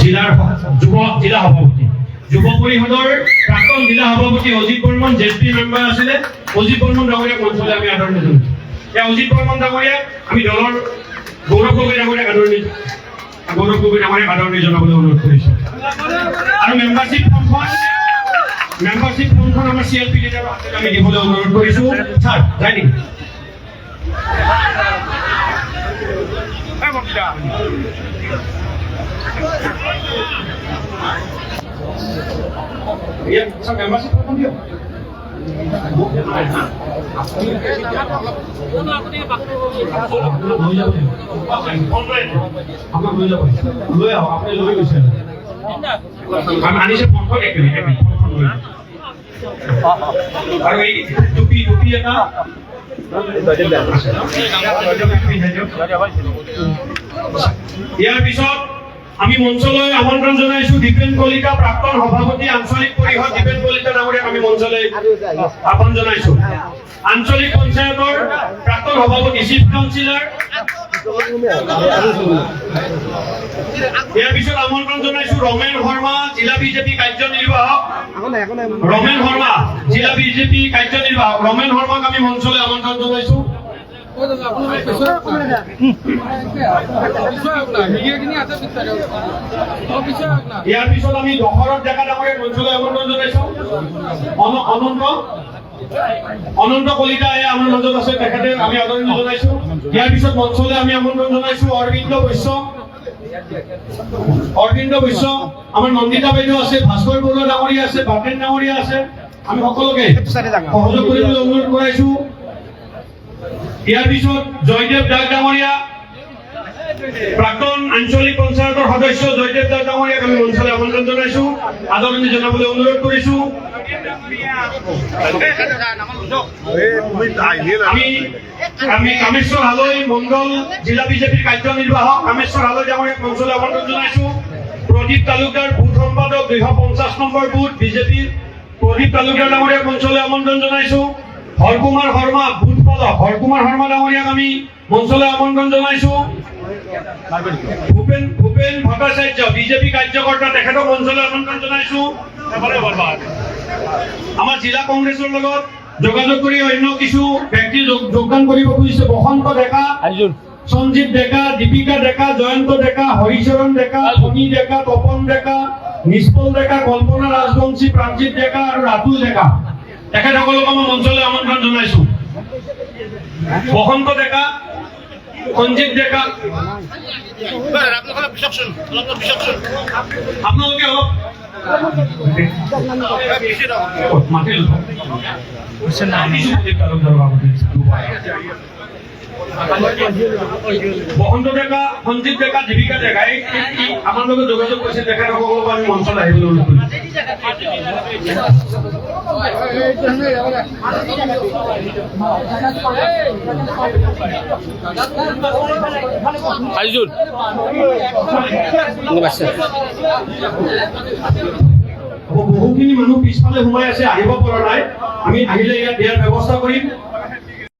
জিলাৰ জিলা সভাপতি যুৱ পৰিষদৰ প্ৰাক্তন জিলা সভাপতি অজিত বৰ্মন জেপি মেম্বাৰ আছিলে অজিত বৰ্মন ডাঙৰীয়াক মঞ্চলৈ আমি আদৰণি জনাইছো অজিত বৰ্মন ডাঙৰীয়াক আমি দলৰ গৌৰৱ গগৈ ডাঙৰীয়াক আদৰণি জনাবলৈ অনুৰোধ কৰিছো আৰু মেম্বাৰশ্বিপ ফৰ্মখন আমাৰ CLP লিডাৰৰ হাতত আমি দিবলৈ অনুৰোধ কৰিছো ছাৰ যায় নেকি মেম্বাৰশ্বিপ ফৰ্মখন দিয়ক আনিছে ফৰ্মখন আৰু এই টুপি এটা ইয়াৰ পিছত আমি মঞ্চলৈ আমন্ত্ৰণ জনাইছো দীপেন কলিতা প্ৰাক্তন সভাপতি আঞ্চলিক পৰিষদ দীপেন কলিতা ডাঙৰীয়াক আমি মঞ্চলৈ আহ্বান জনাইছো আঞ্চলিক পঞ্চায়তৰ প্ৰাক্তন সভাপতি চিফ কাউন্সিলৰ ইয়াৰ পিছত আমন্ত্ৰণ জনাইছো ৰমেন শৰ্মা জিলা বিজেপি কাৰ্যনিৰ্বাহক ৰমেন শৰ্মাক আমি মঞ্চলৈ আমন্ত্ৰণ জনাইছো ইয়াৰ পিছত আমি দশৰথ ডেকা ডাঙৰীয়াক মঞ্চলৈ আমন্ত্ৰণ জনাইছো অনন্ত কলিতা আমাৰ মাজত আছে তেখেতে আমি আদৰণি জনাইছো ইয়াৰ পিছত মঞ্চলৈ আমি আমন্ত্ৰণ জনাইছো অৰবিন্দ বৈশ্য আমাৰ নন্দিতা বাইদেউ আছে ভাস্কৰ বৰুৱা ডাঙৰীয়া আছে বাটেন ডাঙৰীয়া আছে আমি সকলোকে সহযোগ কৰিবলৈ অনুৰোধ কৰাইছো ইয়াৰ পিছত জয়দেৱ দাস ডাঙৰীয়া প্ৰাক্তন আঞ্চলিক পঞ্চায়তৰ সদস্য জয়দেৱ দাস ডাঙৰীয়াক আমি মঞ্চলৈ আমন্ত্ৰণ জনাইছো আদৰণি জনাবলৈ অনুৰোধ কৰিছো আমি কামেশ্বৰ হালৈ মণ্ডল জিলা বিজেপিৰ কাৰ্যনিৰ্বাহক কামেশ্বৰ হালৈ ডাঙৰীয়াক মঞ্চলৈ আমন্ত্ৰণ জনাইছো প্ৰদীপ তালুকদাৰ বুথ সম্পাদক 250 নম্বৰ বুথ বিজেপিৰ প্ৰদীপ তালুকদাৰ ডাঙৰীয়াক মঞ্চলৈ আমন্ত্ৰণ জনাইছো হৰকুমাৰ শৰ্মা বুথ পালক হৰকুমাৰ শৰ্মা ডাঙৰীয়াক আমি মঞ্চলৈ আমন্ত্ৰণ জনাইছো ভূপেন ভট্টাচাৰ্য বিজেপি কাৰ্যকৰ্তা তেখেতক মঞ্চলৈ আমন্ত্ৰণ জনাইছো আমাৰ জিলা কংগ্ৰেছৰ লগত যোগাযোগ কৰি অন্য কিছু ব্যক্তি যোগদান কৰিব খুজিছে বসন্ত ডেকা সঞ্জীৱ ডেকা দীপিকা ডেকা জয়ন্ত ডেকা হৰিচৰণ ডেকা ধনী ডেকা তপন ডেকা নিষ্পল ডেকা কল্পনা ৰাজবংশী প্ৰাঞ্জিত ডেকা আৰু ৰাতুল ডেকা তেখেতসকলক আমি মঞ্চলৈ আমন্ত্ৰণ জনাইছো বসন্ত ডেকা সঞ্জীৱ ডেকা আপোনালোকে অলপ বসন্ত ডেকা সঞ্জীৱ ডেকা দীপিকা ডেকা আমাৰ লগত যোগাযোগ কৰিছে তেখেতসকলক আমি মঞ্চলৈ আহিবলৈ অনুৰোধ কৰিছো বহুখিনি মানুহ পিছফালে সোমাই আছে আহিব পৰা নাই আমি আহিলে ইয়াত দিয়াৰ ব্যৱস্থা কৰিম